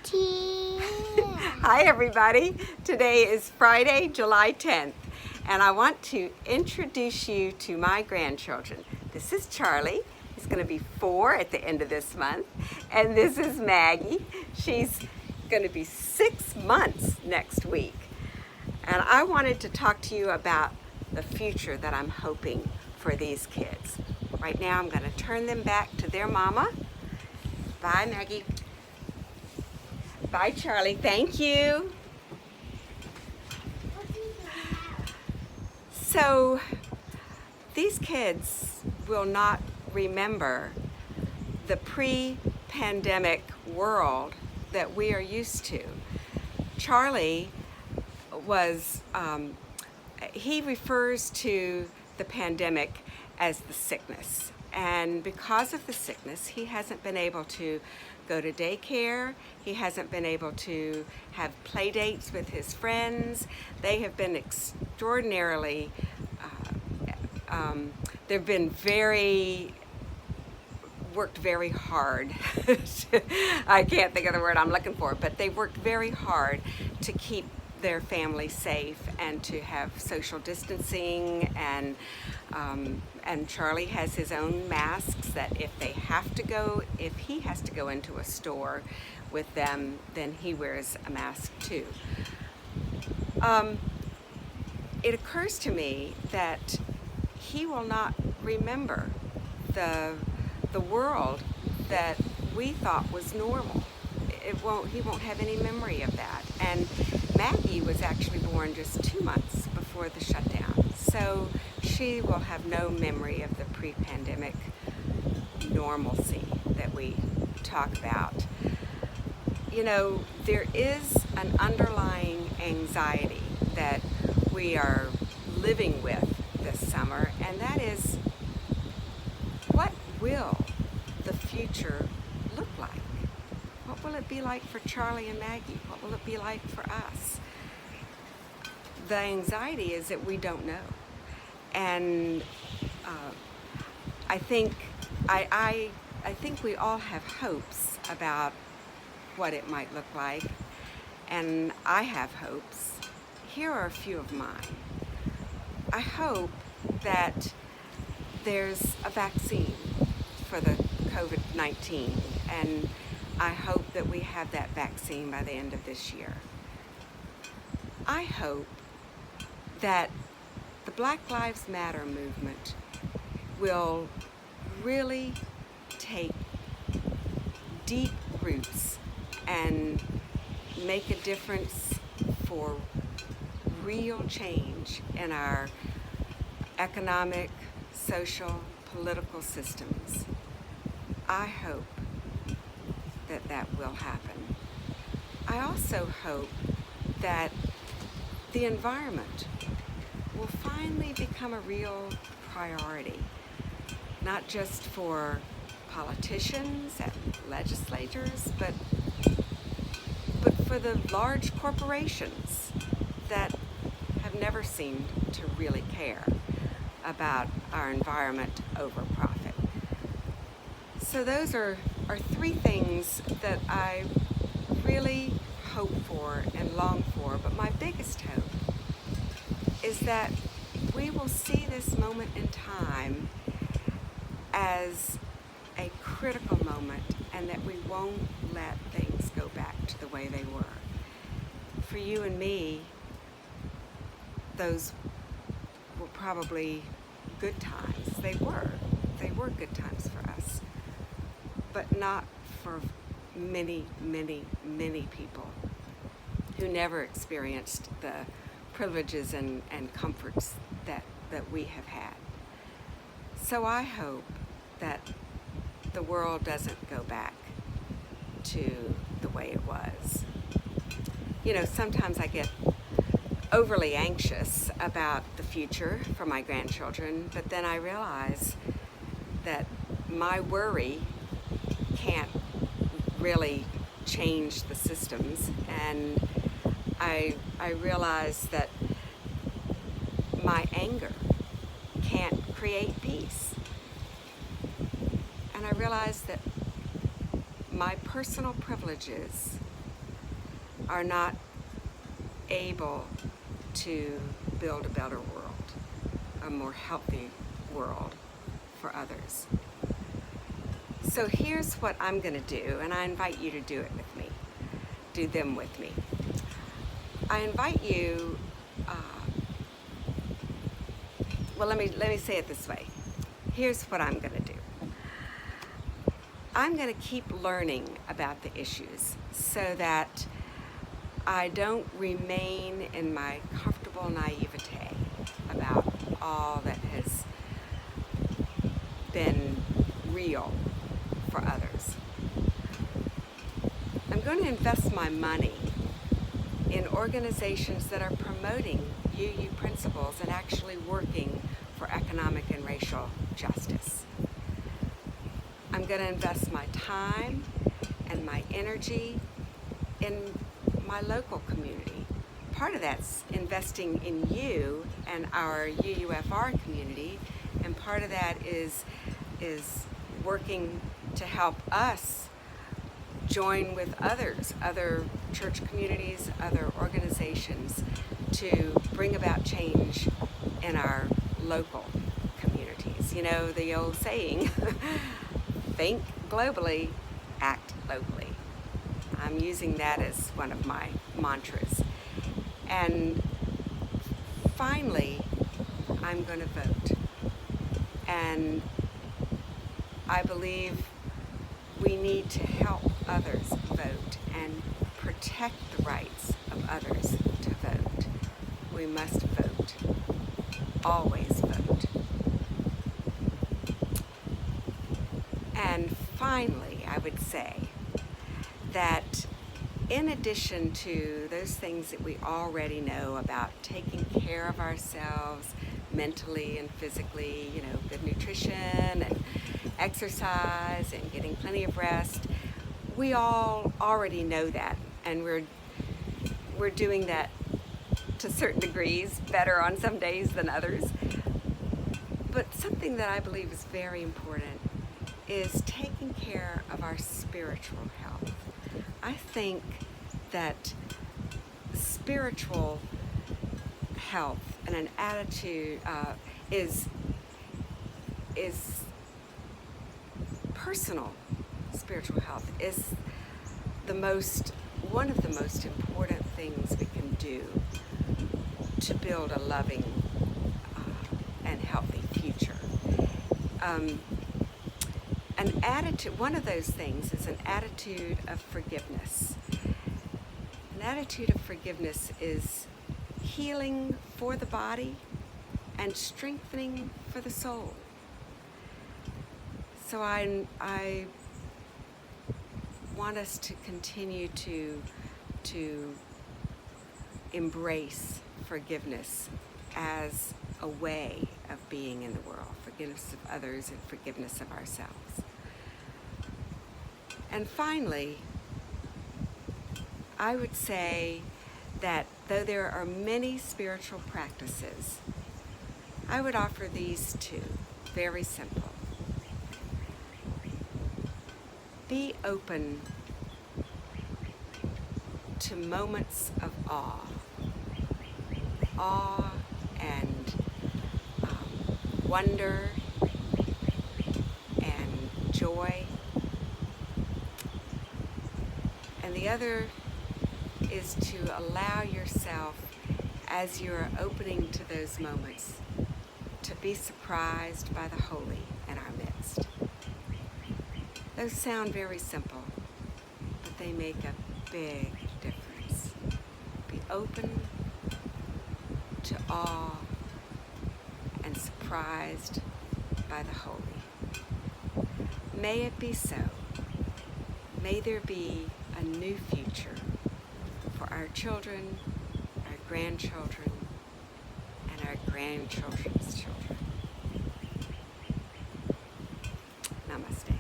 Hi everybody. Today is Friday, July 10th, and I want to introduce you to my grandchildren. This is Charlie. He's going to be 4 at the end of this month, and this is Maggie. She's going to be 6 months next week. And I wanted to talk to you about the future that I'm hoping for these kids. Right now I'm going to turn them back to their mama. Bye, Maggie. Bye, Charlie. Thank you. So, these kids will not remember the pre-pandemic world that we are used to. Charlie was, he refers to the pandemic as the sickness. And because of the sickness, he hasn't been able to go to daycare. He hasn't been able to have play dates with his friends. They have been extraordinarily, they've been worked very hard. I can't think of the word I'm looking for, but they worked very hard to keep their family safe and to have social distancing, and Charlie has his own masks that if he has to go into a store with them, then he wears a mask too. It occurs to me that he will not remember the world that we thought was normal. He won't have any memory of that. And Maggie was actually born just 2 months before the shutdown, so she will have no memory of the pre-pandemic normalcy that we talk about. You know, there is an underlying anxiety that we are living with this summer, and that is, what will the future look like? What will it be like for Charlie and Maggie? What will it be like for us? The anxiety is that we don't know. And I think we all have hopes about what it might look like, and I have hopes. Here are a few of mine. I hope that there's a vaccine for the COVID-19, and I hope that we have that vaccine by the end of this year. I hope that the Black Lives Matter movement will really take deep roots and make a difference for real change in our economic, social, political systems. I hope that will happen. I also hope that the environment will finally become a real priority, not just for politicians and legislators, but for the large corporations that have never seemed to really care about our environment over profit. So those are 3 things that I really hope for and long for, but my biggest hope is that we will see this moment in time as a critical moment, and that we won't let things go back to the way they were. For you and me, those were probably good times. They were good times for us, but not for many, many, many people who never experienced the privileges and comforts that we have had. So I hope that the world doesn't go back to the way it was. You know, sometimes I get overly anxious about the future for my grandchildren, but then I realize that my worry can't really change the systems, and I realize that my anger can't create peace. And I realize that my personal privileges are not able to build a better world, a more healthy world for others. So here's what I'm going to do, and I invite you to do it with me. Do them with me. I invite you, well, let me say it this way. Here's what I'm going to do. I'm going to keep learning about the issues so that I don't remain in my comfortable naivete about all that has been real for others. I'm going to invest my money in organizations that are promoting UU principles and actually working for economic and racial justice. I'm going to invest my time and my energy in my local community. Part of that's investing in you and our UUFR community, and part of that is working to help us join with others, other church communities, other organizations, to bring about change in our local communities. You know, the old saying, think globally, act locally. I'm using that as one of my mantras. And finally, I'm going to vote. And I believe we need to help others vote and protect the rights of others to vote. We must vote. Always vote. And finally, I would say that in addition to those things that we already know about taking care of ourselves mentally and physically, you know, good nutrition and exercise and getting plenty of rest, we all already know that, and we're doing that to certain degrees, better on some days than others. But something that I believe is very important is taking care of our spiritual health. I think that spiritual health and an attitude is personal spiritual health is one of the most important things we can do to build a loving and healthy future. An attitude, one of those things is an attitude of forgiveness. An attitude of forgiveness is healing for the body and strengthening for the soul. So I want us to continue to embrace forgiveness as a way of being in the world, forgiveness of others and forgiveness of ourselves. And finally, I would say that though there are many spiritual practices, I would offer these two, very simple. Be open to moments of awe and wonder and joy. And the other is to allow yourself, as you're opening to those moments, to be surprised by the holy in our midst. Those sound very simple, but they make a big difference. Be open to awe and surprised by the holy. May it be so. May there be a new future for our children, our grandchildren, and our grandchildren's children. Namaste.